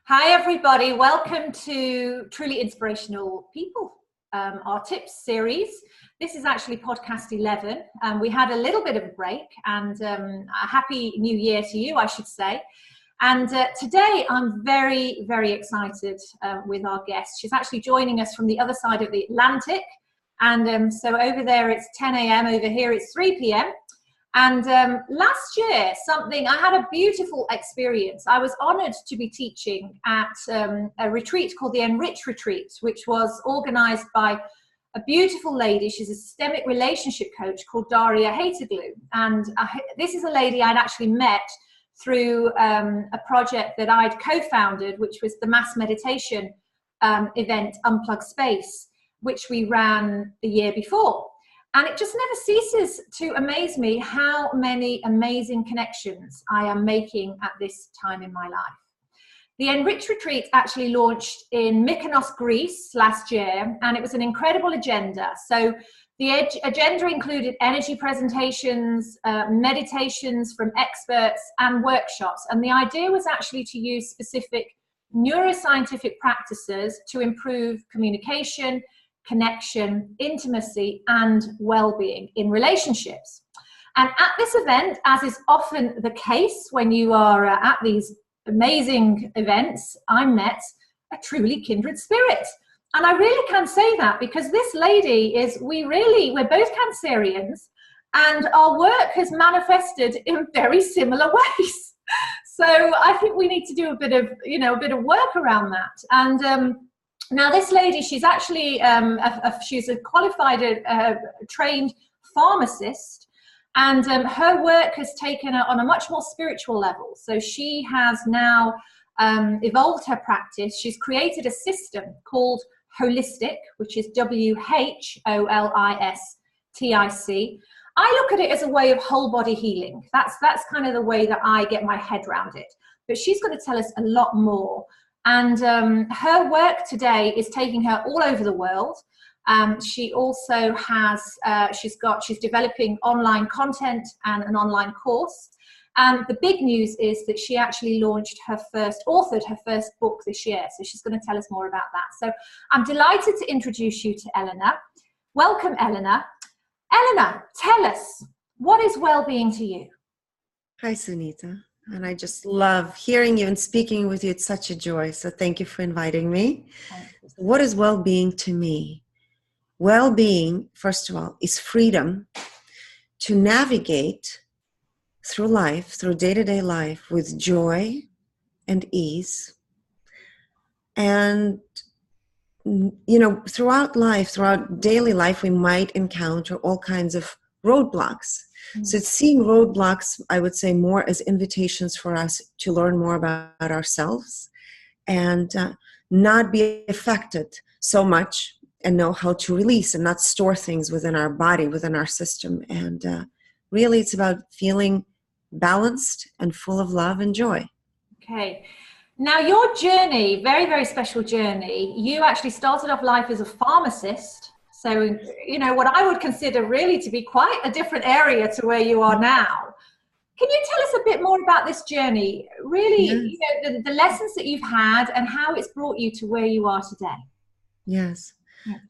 Hi, everybody. Welcome to Truly Inspirational People, our tips series. This is actually podcast 11. We had a little bit of a break, and a happy new year to you, I should say. And today I'm very, very excited with our guest. She's actually joining us from the other side of the Atlantic. And so over there it's 10 a.m. Over here it's 3 p.m. And last year, I had a beautiful experience. I was honored to be teaching at a retreat called the Enrich Retreat, which was organized by a beautiful lady. She's a systemic relationship coach called Daria Haterglue. And this is a lady I'd actually met through a project that I'd co-founded, which was the mass meditation event, Unplug Space, which we ran the year before. And it just never ceases to amaze me how many amazing connections I am making at this time in my life. The Enrich Retreat actually launched in Mykonos, Greece last year, and it was an incredible agenda. So the agenda included energy presentations, meditations from experts, and workshops. And the idea was actually to use specific neuroscientific practices to improve communication, connection, intimacy, and well-being in relationships. And at this event, as is often the case when you are at these amazing events, I met a truly kindred spirit. And I really can say that because this lady we're both Cancerians, and our work has manifested in very similar ways. So I think we need to do a bit of work around that. And now this lady, she's actually she's a qualified, trained pharmacist, and her work has taken her on a much more spiritual level. So she has now evolved her practice. She's created a system called Holistic, which is WHOLISTIC. I look at it as a way of whole body healing. That's kind of the way that I get my head around it. But she's going to tell us a lot more. And her work today is taking her all over the world. She also has, she's developing online content and an online course. And the big news is that she actually authored her first book this year. So she's going to tell us more about that. So I'm delighted to introduce you to Elena. Welcome, Elena. Elena, tell us, what is well-being to you? Hi, Sunita. And I just love hearing you and speaking with you. It's such a joy. So thank you for inviting me. What is well-being to me? Well-being, first of all, is freedom to navigate through life, through day-to-day life with joy and ease. And, throughout life, throughout daily life, we might encounter all kinds of roadblocks. So it's seeing roadblocks, I would say, more as invitations for us to learn more about ourselves and not be affected so much and know how to release and not store things within our body, within our system. And really, it's about feeling balanced and full of love and joy. Okay. Now, your journey, very, very special journey, you actually started off life as a pharmacist. So, what I would consider really to be quite a different area to where you are now. Can you tell us a bit more about this journey? Really, yes. The lessons that you've had and how it's brought you to where you are today. Yes.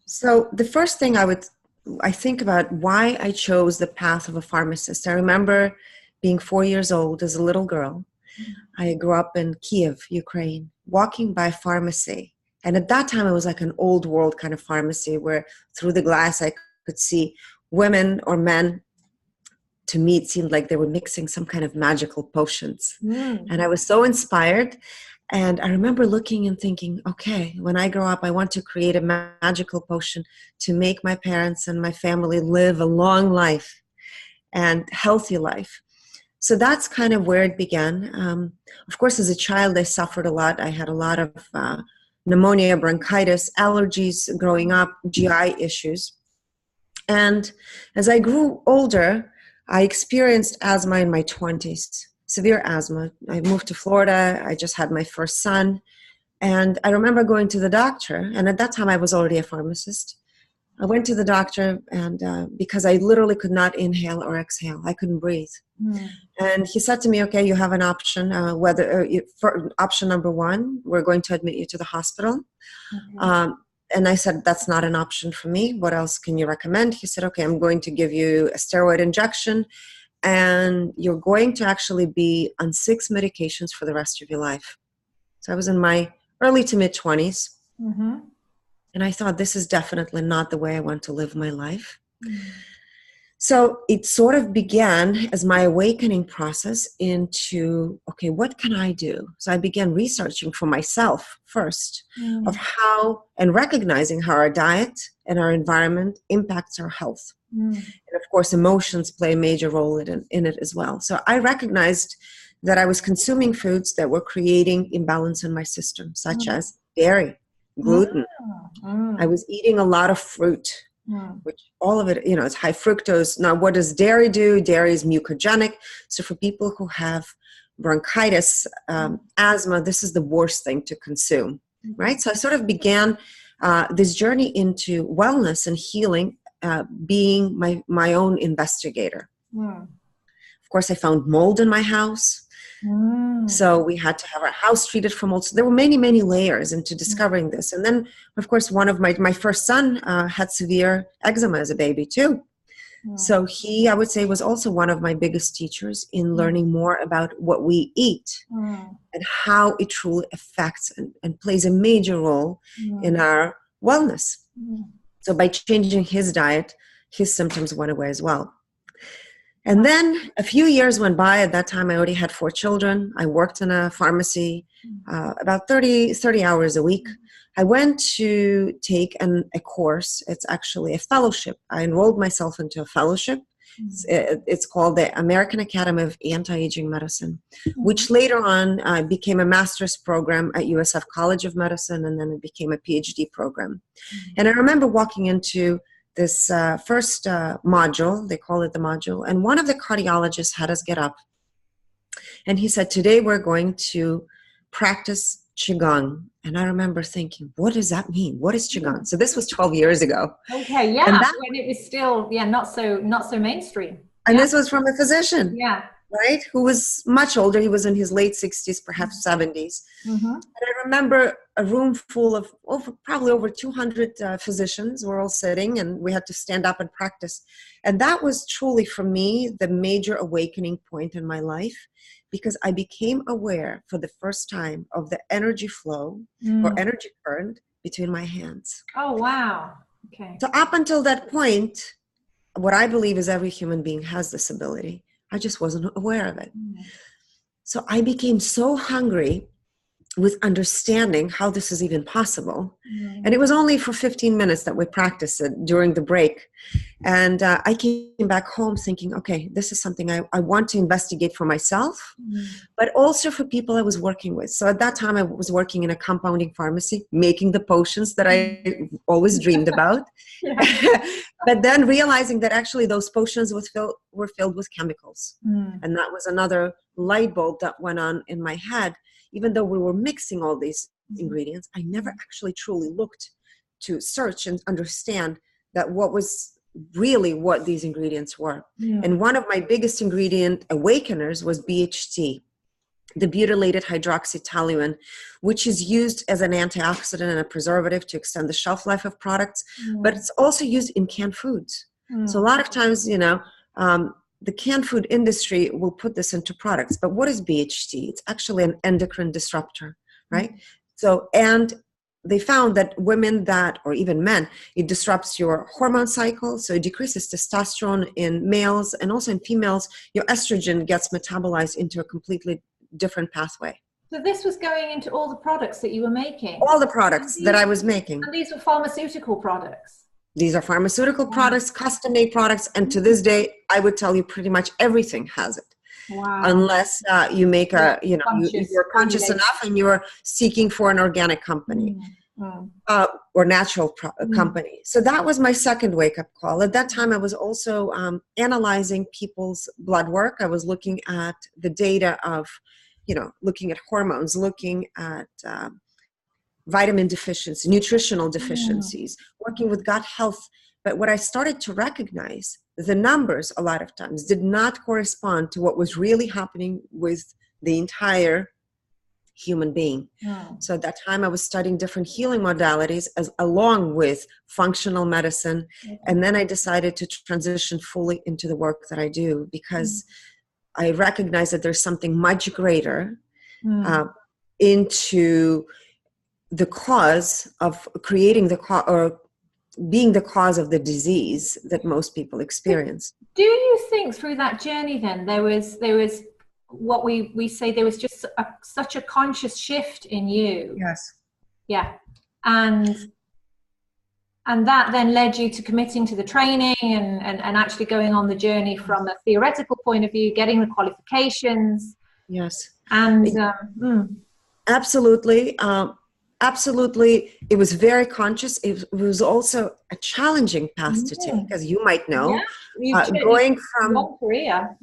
So the first thing I think about why I chose the path of a pharmacist. I remember being 4 years old as a little girl. I grew up in Kiev, Ukraine, walking by a pharmacy. And at that time, it was like an old world kind of pharmacy where through the glass, I could see women or men. To me, it seemed like they were mixing some kind of magical potions. And I was so inspired. And I remember looking and thinking, okay, when I grow up, I want to create a magical potion to make my parents and my family live a long life and healthy life. So that's kind of where it began. Of course, as a child, I suffered a lot. I had a lot of pneumonia, bronchitis, allergies growing up, GI issues. And as I grew older, I experienced asthma in my 20s, severe asthma. I moved to Florida. I just had my first son. And I remember going to the doctor. And at that time, I was already a pharmacist. I went to the doctor, and because I literally could not inhale or exhale, I couldn't breathe. And he said to me, okay, you have an option, for option number one, we're going to admit you to the hospital. And I said, that's not an option for me. What else can you recommend? He said, okay, I'm going to give you a steroid injection, and you're going to actually be on 6 medications for the rest of your life. So I was in my early to mid 20s. And I thought, this is definitely not the way I want to live my life. So it sort of began as my awakening process into, okay, what can I do? So I began researching for myself first of how, and recognizing how our diet and our environment impacts our health. And of course, emotions play a major role in it as well. So I recognized that I was consuming foods that were creating imbalance in my system, such as dairy, gluten. I was eating a lot of fruit, which all of it, it's high fructose. Now, what does dairy do? Dairy is mucogenic. So for people who have bronchitis, asthma, this is the worst thing to consume, right? So I sort of began this journey into wellness and healing, being my own investigator. Of course, I found mold in my house. So we had to have our house treated for mold. So there were many, many layers into discovering this. And then, of course, one of my first son had severe eczema as a baby too. So he, I would say, was also one of my biggest teachers in learning more about what we eat and how it truly affects and plays a major role in our wellness. So by changing his diet, his symptoms went away as well. And then a few years went by. At that time, I already had 4 children. I worked in a pharmacy about 30 hours a week. I went to take a course. It's actually a fellowship. I enrolled myself into a fellowship. It's called the American Academy of Anti-Aging Medicine, which later on became a master's program at USF College of Medicine, and then it became a PhD program. And I remember walking into this first module, they call it the module, and one of the cardiologists had us get up. And he said, today we're going to practice Qigong. And I remember thinking, what does that mean? What is Qigong? So this was 12 years ago. Okay, yeah, and when it was still, not so mainstream. And this was from a physician. Yeah. Right? Who was much older. He was in his late 60s, perhaps 70s. And I remember a room full of probably over 200 physicians were all sitting, and we had to stand up and practice. And that was truly, for me, the major awakening point in my life, because I became aware for the first time of the energy flow or energy current between my hands. Oh, wow. Okay. So up until that point, what I believe is every human being has this ability. I just wasn't aware of it. So I became so hungry with understanding how this is even possible. And it was only for 15 minutes that we practiced it during the break. And I came back home thinking, okay, this is something I want to investigate for myself, but also for people I was working with. So at that time I was working in a compounding pharmacy, making the potions that I always dreamed about. But then realizing that actually those potions were filled with chemicals. And that was another light bulb that went on in my head. Even though we were mixing all these ingredients, I never actually truly looked to search and understand that what these ingredients were. And one of my biggest ingredient awakeners was BHT, the butylated hydroxytoluene, which is used as an antioxidant and a preservative to extend the shelf life of products, but it's also used in canned foods. So a lot of times, the canned food industry will put this into products, but what is BHT? It's actually an endocrine disruptor, right? So, and they found that women or even men, it disrupts your hormone cycle. So it decreases testosterone in males, and also in females, your estrogen gets metabolized into a completely different pathway. So this was going into all the products that you were making? All the products that I was making. And these were pharmaceutical products? These are pharmaceutical products, custom-made products, and to this day, I would tell you pretty much everything has it. Wow. Unless you make you're conscious enough and you're seeking for an organic company or natural company. So that was my second wake-up call. At that time, I was also analyzing people's blood work. I was looking at the data of, looking at hormones, looking at vitamin deficiency, nutritional deficiencies, working with gut health But what I started to recognize, the numbers a lot of times did not correspond to what was really happening with the entire human being. So at that time I was studying different healing modalities along with functional medicine. And then I decided to transition fully into the work that I do, because I recognize that there's something much greater into the cause of creating or being the cause of the disease that most people experience. Do you think through that journey then there was what we say, there was just such a conscious shift in you? Yes. Yeah. And that then led you to committing to the training and actually going on the journey from a theoretical point of view, getting the qualifications. Yes. And absolutely. Absolutely. It was very conscious. It was also a challenging path to take, as you might know. Going from long career.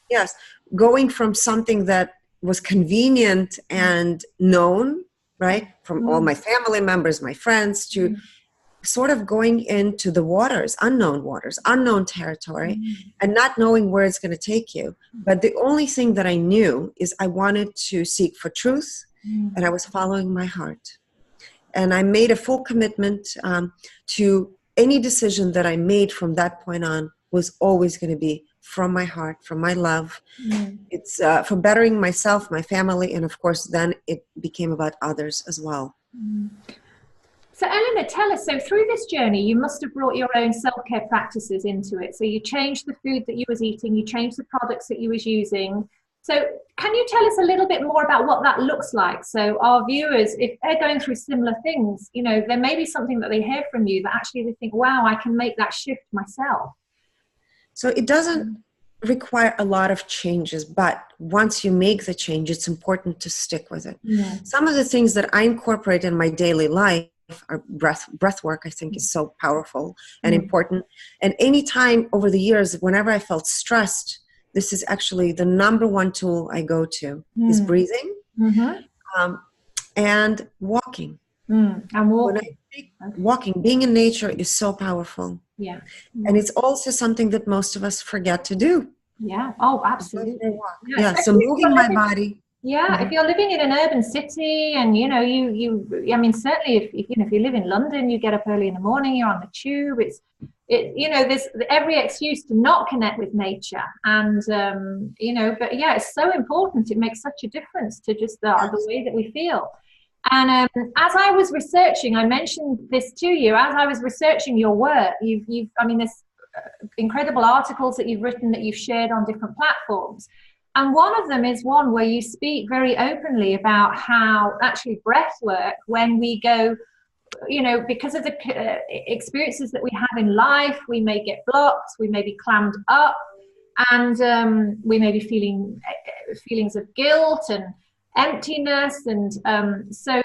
Yes, going from something that was convenient and known, right, from all my family members, my friends, to sort of going into the waters, unknown territory, and not knowing where it's going to take you. But the only thing that I knew is I wanted to seek for truth, and I was following my heart. And I made a full commitment to any decision that I made from that point on was always going to be from my heart, from my love. It's for bettering myself, my family, and of course then it became about others as well. So Elena, tell us, so through this journey you must have brought your own self-care practices into it. So you changed the food that you was eating, you changed the products that you was using. So can you tell us a little bit more about what that looks like? So our viewers, if they're going through similar things, you know, there may be something that they hear from you that actually they think, wow, I can make that shift myself. So it doesn't require a lot of changes, but once you make the change, it's important to stick with it. Some of the things that I incorporate in my daily life are breath work. I think is so powerful and important. And anytime over the years, whenever I felt stressed, this is actually the number one tool I go to is breathing and walking. And walking, being in nature is so powerful. And it's also something that most of us forget to do. Oh, absolutely. So moving my body. If you're living in an urban city and you know I mean certainly if you live in London, you get up early in the morning, you're on the tube, there's every excuse to not connect with nature, and but it's so important. It makes such a difference to just the way that we feel. And as I was researching, I mentioned this to you, as I was researching your work, there's incredible articles that you've written that you've shared on different platforms. And one of them is one where you speak very openly about how actually breath work, when we go, because of the experiences that we have in life, we may get blocked, we may be clammed up, and we may be feeling feelings of guilt and emptiness. And so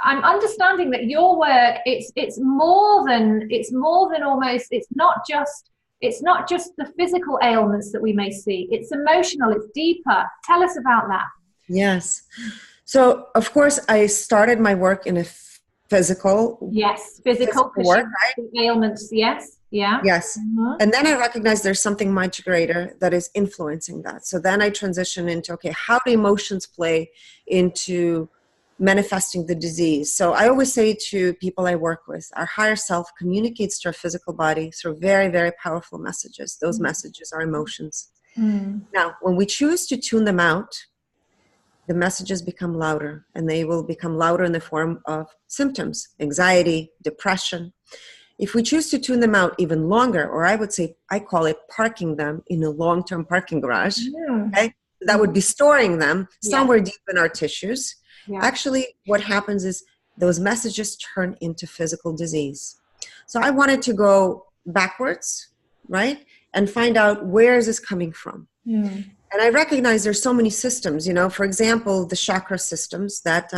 I'm understanding that your work, it's more than almost, it's not just the physical ailments that we may see. It's emotional, it's deeper. Tell us about that. Yes. So, of course, I started my work in a physical. Yes, physical work, right? Ailments, yes. Yeah. Yes. And then I recognized there's something much greater that is influencing that. So then I transitioned into, okay, how do emotions play into manifesting the disease? So I always say to people I work with, our higher self communicates to our physical body through very, very powerful messages. Those messages are emotions. Now, when we choose to tune them out, the messages become louder, and they will become louder in the form of symptoms, anxiety, depression. If we choose to tune them out even longer, or I would say, I call it parking them in a long-term parking garage, okay? That would be storing them somewhere deep in our tissues. Actually, what happens is those messages turn into physical disease. So I wanted to go backwards, right? And find out, where is this coming from? And I recognize there's so many systems, for example, the chakra systems that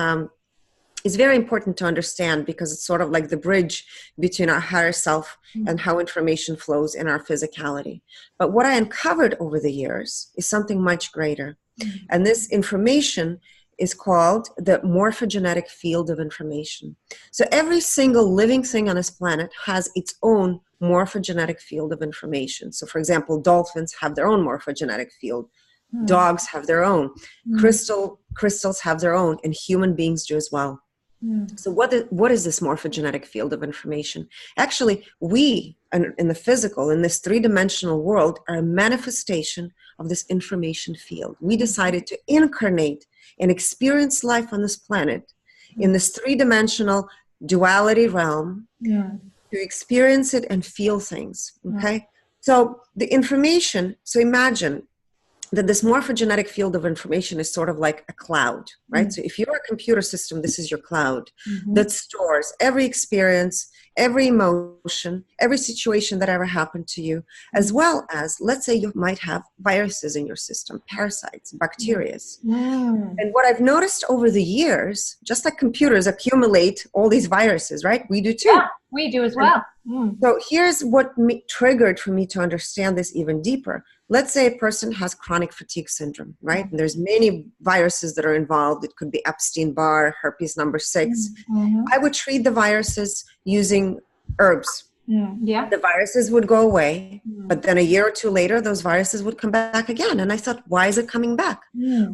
is very important to understand, because it's sort of like the bridge between our higher self and how information flows in our physicality. But what I uncovered over the years is something much greater. And this information is called the morphogenetic field of information. So every single living thing on this planet has its own morphogenetic field of information. So for example, dolphins have their own morphogenetic field. Dogs have their own. Crystals have their own, and human beings do as well. So what is this morphogenetic field of information? Actually, we, in the physical, in this three-dimensional world, are a manifestation of this information field. We decided to incarnate and experience life on this planet in this three-dimensional duality realm, to experience it and feel things, okay? So the information, so imagine that this morphogenetic field of information is sort of like a cloud, right? So if you're a computer system, this is your cloud that stores every experience, every emotion, every situation that ever happened to you, as well as, let's say you might have viruses in your system, parasites, bacteria. And what I've noticed over the years, just like computers accumulate all these viruses, right? We do too. Yeah, we do as well. So here's what triggered for me to understand this even deeper. Let's say a person has chronic fatigue syndrome, right? And there's many viruses that are involved. It could be Epstein-Barr, herpes number 6. I would treat the viruses using herbs. The viruses would go away, but then a year or two later, those viruses would come back again. And I thought, why is it coming back?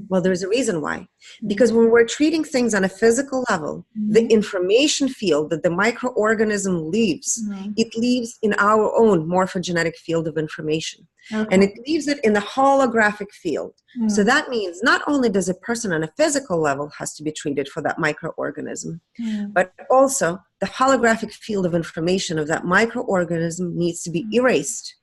Well, there's a reason why. Because when we're treating things on a physical level, the information field that the microorganism leaves, it leaves in our own morphogenetic field of information. And it leaves it in the holographic field. So that means not only does a person on a physical level has to be treated for that microorganism, but also the holographic field of information of that microorganism needs to be erased,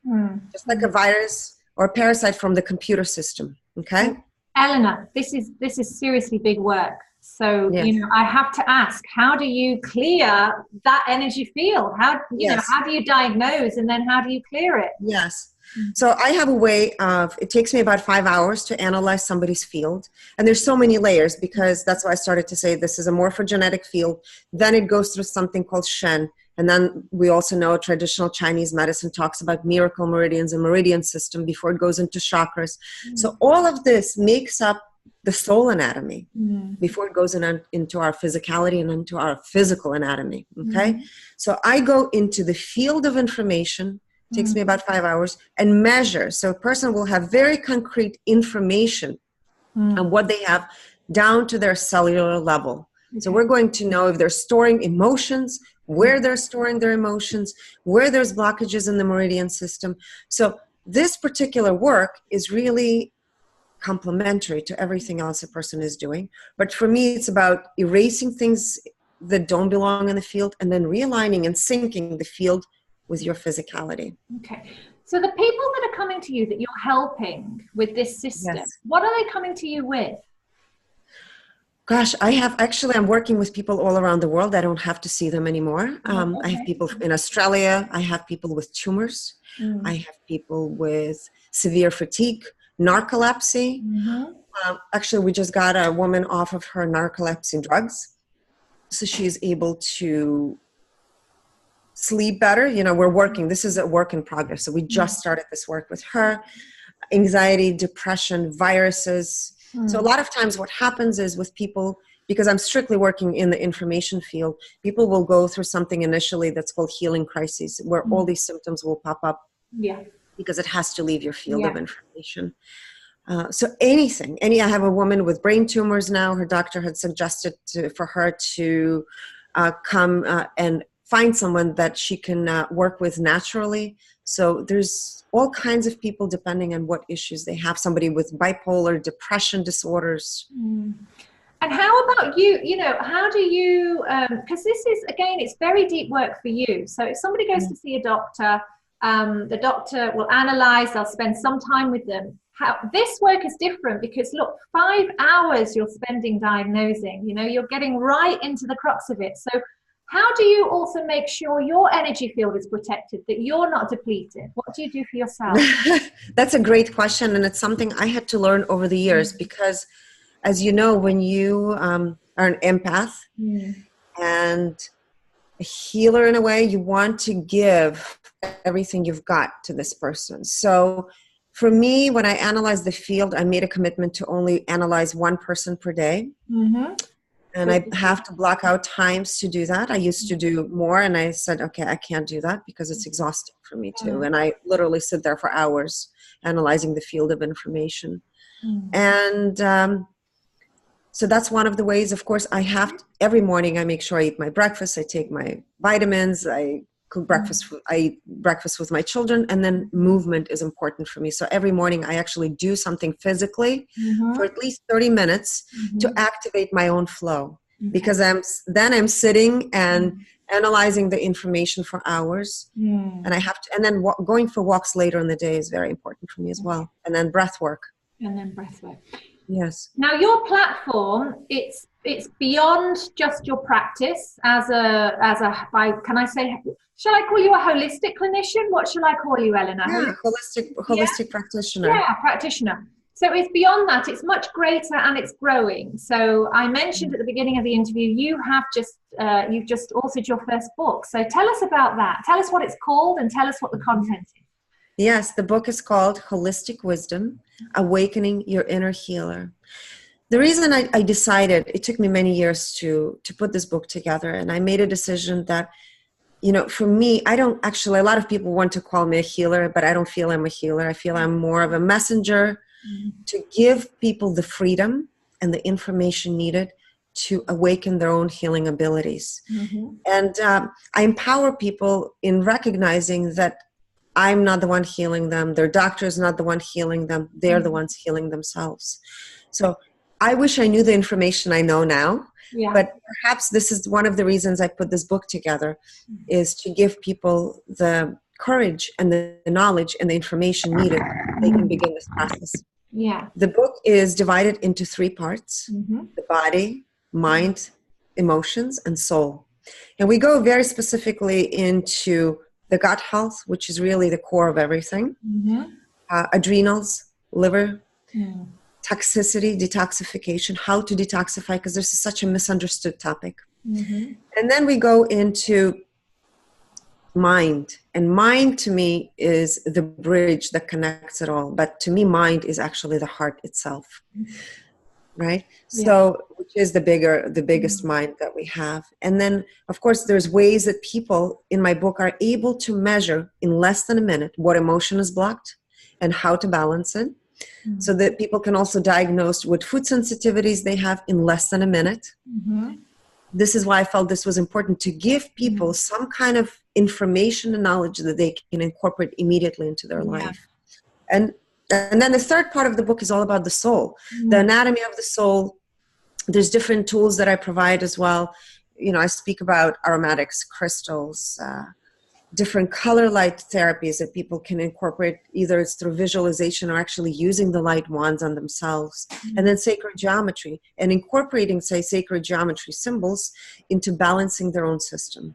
just like a virus or a parasite from the computer system. Okay, Elena, this is seriously big work. So you know, I have to ask, how do you clear that energy field? How know, how do you diagnose, and then how do you clear it? So I have a way of, it takes me about 5 hours to analyze somebody's field. And there's so many layers, because that's why I started to say this is a morphogenetic field. Then it goes through something called Shen. And then we also know traditional Chinese medicine talks about miracle meridians and meridian system before it goes into chakras. So all of this makes up the soul anatomy before it goes into our physicality and into our physical anatomy. Okay. So I go into the field of information. Takes me about 5 hours, and measure. So a person will have very concrete information on what they have down to their cellular level. So we're going to know if they're storing emotions, where they're storing their emotions, where there's blockages in the meridian system. So this particular work is really complementary to everything else a person is doing. But for me, it's about erasing things that don't belong in the field, and then realigning and syncing the field with your physicality. Okay. So the people that are coming to you that you're helping with this system, what are they coming to you with? Gosh, I'm working with people all around the world. I don't have to see them anymore. I have people in Australia. I have people with tumors. I have people with severe fatigue, narcolepsy. Actually, we just got a woman off of her narcolepsy drugs. So she's able to sleep better. You know, we're working. This is a work in progress. So we just started this work with her. Anxiety, depression, viruses. So a lot of times what happens is with people, because I'm strictly working in the information field, people will go through something initially that's called healing crises, where all these symptoms will pop up because it has to leave your field of information. So I have a woman with brain tumors now. Her doctor had suggested for her to come and find someone that she can work with naturally. So there's all kinds of people depending on what issues they have. Somebody with bipolar, depression disorders. And how about you? You know, how do you, because this is, again, it's very deep work for you. So if somebody goes to see a doctor, the doctor will analyze, they'll spend some time with them. This work is different because, look, 5 hours you're spending diagnosing, you know, you're getting right into the crux of it. So how do you also make sure your energy field is protected, that you're not depleted? What do you do for yourself? That's a great question. And it's something I had to learn over the years because, as you know, when you are an empath and a healer in a way, you want to give everything you've got to this person. So For me, when I analyzed the field, I made a commitment to only analyze one person per day. Mm-hmm. And I have to block out times to do that. I used to do more, and I said, okay, I can't do that because it's exhausting for me too. And I literally sit there for hours analyzing the field of information. And so that's one of the ways. Of course, every morning I make sure I eat my breakfast. I take my vitamins. I cook breakfast. I eat breakfast with my children, and then movement is important for me. So every morning I actually do something physically for at least 30 minutes to activate my own flow, because I'm sitting and analyzing the information for hours, and I have to. And then going for walks later in the day is very important for me as well. And then breath work. Yes. Now your platform, it's beyond just your practice as a can I say, shall I call you a holistic clinician? What shall I call you, Elena? Yeah, holistic practitioner. Yeah, practitioner. So it's beyond that. It's much greater and it's growing. So I mentioned at the beginning of the interview, you've just authored your first book. So tell us about that. Tell us what it's called and tell us what the content is. Yes, the book is called Holistic Wisdom, Awakening Your Inner Healer. The reason I decided, it took me many years to put this book together, and I made a decision that, for me, a lot of people want to call me a healer, but I don't feel I'm a healer. I feel I'm more of a messenger to give people the freedom and the information needed to awaken their own healing abilities. And I empower people in recognizing that I'm not the one healing them. Their doctor is not the one healing them. They're the ones healing themselves. So I wish I knew the information I know now, but perhaps this is one of the reasons I put this book together, is to give people the courage and the knowledge and the information needed so they can begin this process. Yeah. The book is divided into 3 parts: the body, mind, emotions, and soul. And we go very specifically into the gut health, which is really the core of everything, adrenals, liver, toxicity, detoxification, how to detoxify, because this is such a misunderstood topic. And then we go into mind. And mind to me is the bridge that connects it all. But to me, mind is actually the heart itself. Right? So, which is the biggest mind that we have. And then, of course, there's ways that people in my book are able to measure in less than a minute what emotion is blocked and how to balance it, so that people can also diagnose what food sensitivities they have in less than a minute. This is why I felt this was important, to give people some kind of information and knowledge that they can incorporate immediately into their life. And then the third part of the book is all about the soul, the anatomy of the soul. There's different tools that I provide as well. I speak about aromatics, crystals, different color light therapies that people can incorporate, either it's through visualization or actually using the light wands on themselves. And then sacred geometry, and incorporating, say, sacred geometry symbols into balancing their own system.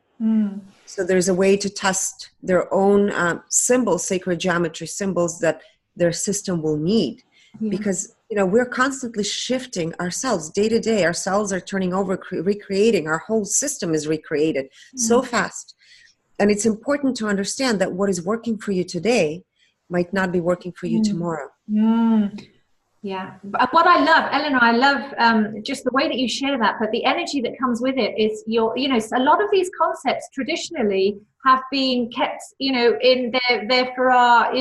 So there's a way to test their own symbols, sacred geometry symbols that their system will need, because we're constantly shifting ourselves day to day. Our cells are turning over, recreating. Our whole system is recreated so fast, and it's important to understand that what is working for you today might not be working for you tomorrow. Yeah, but what I love, Elena, I love just the way that you share that, but the energy that comes with it is a lot of these concepts traditionally have been kept, in there for our,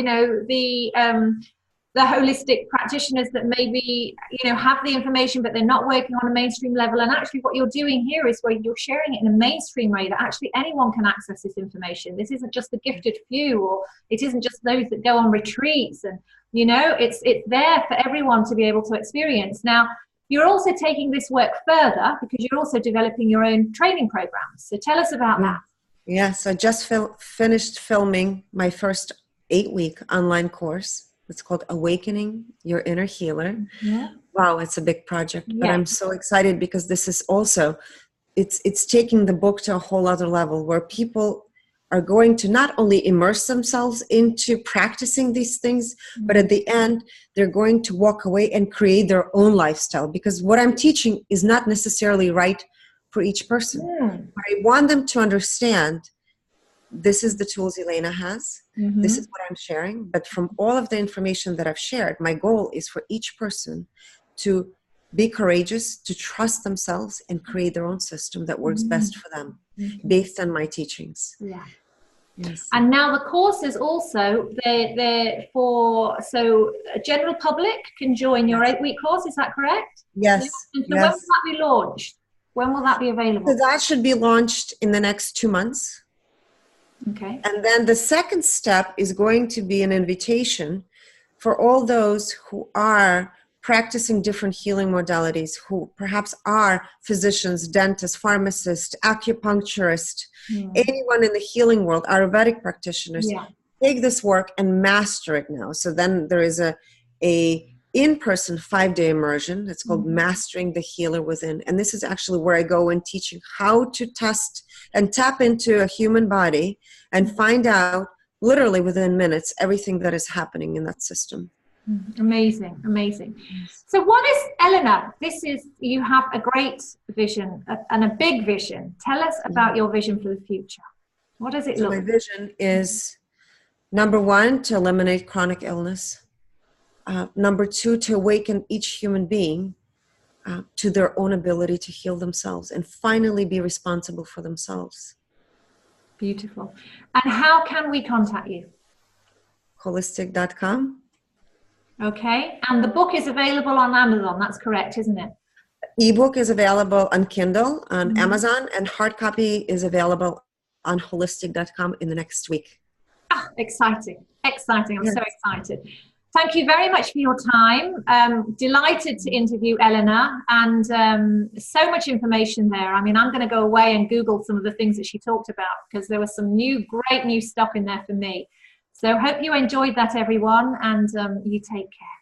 the holistic practitioners that maybe, have the information, but they're not working on a mainstream level. And actually what you're doing here is where you're sharing it in a mainstream way that actually anyone can access this information. This isn't just the gifted few, or it isn't just those that go on retreats, and it's there for everyone to be able to experience. Now, you're also taking this work further because you're also developing your own training programs. So tell us about that. Yeah, so I just finished filming my first 8-week online course. It's called Awakening Your Inner Healer. Wow, it's a big project, but I'm so excited because this is also, it's taking the book to a whole other level, where people are going to not only immerse themselves into practicing these things, but at the end, they're going to walk away and create their own lifestyle. Because what I'm teaching is not necessarily right for each person. But I want them to understand this is the tools Elena has. Mm-hmm. This is what I'm sharing. But from all of the information that I've shared, my goal is for each person to be courageous, to trust themselves, and create their own system that works best for them, based on my teachings. Yeah. Yes. And now the courses also, they're for, so a general public can join your 8-week course, is that correct? Yes. And so yes. when will that be launched? When will that be available? So that should be launched in the next 2 months. Okay. And then the second step is going to be an invitation for all those who are practicing different healing modalities, who perhaps are physicians, dentists, pharmacists, acupuncturists, anyone in the healing world, Ayurvedic practitioners, take this work and master it now. So then there is a in-person 5-day immersion. It's called Mastering the Healer Within. And this is actually where I go in teaching how to test and tap into a human body and find out literally within minutes everything that is happening in that system. Amazing, amazing. So what is, Elena, this is, you have a great vision and a big vision. Tell us about your vision for the future. What does it look like? My vision is, number 1, to eliminate chronic illness. Number 2, to awaken each human being to their own ability to heal themselves and finally be responsible for themselves. Beautiful. And how can we contact you? Holistic.com. Okay. And the book is available on Amazon. That's correct, isn't it? Ebook is available on Kindle, on Amazon, and hard copy is available on holistic.com in the next week. Ah, exciting. Exciting. I'm so excited. Thank you very much for your time. Delighted to interview Elena, and so much information there. I mean, I'm going to go away and Google some of the things that she talked about, because there was some great new stuff in there for me. So hope you enjoyed that, everyone, and you take care.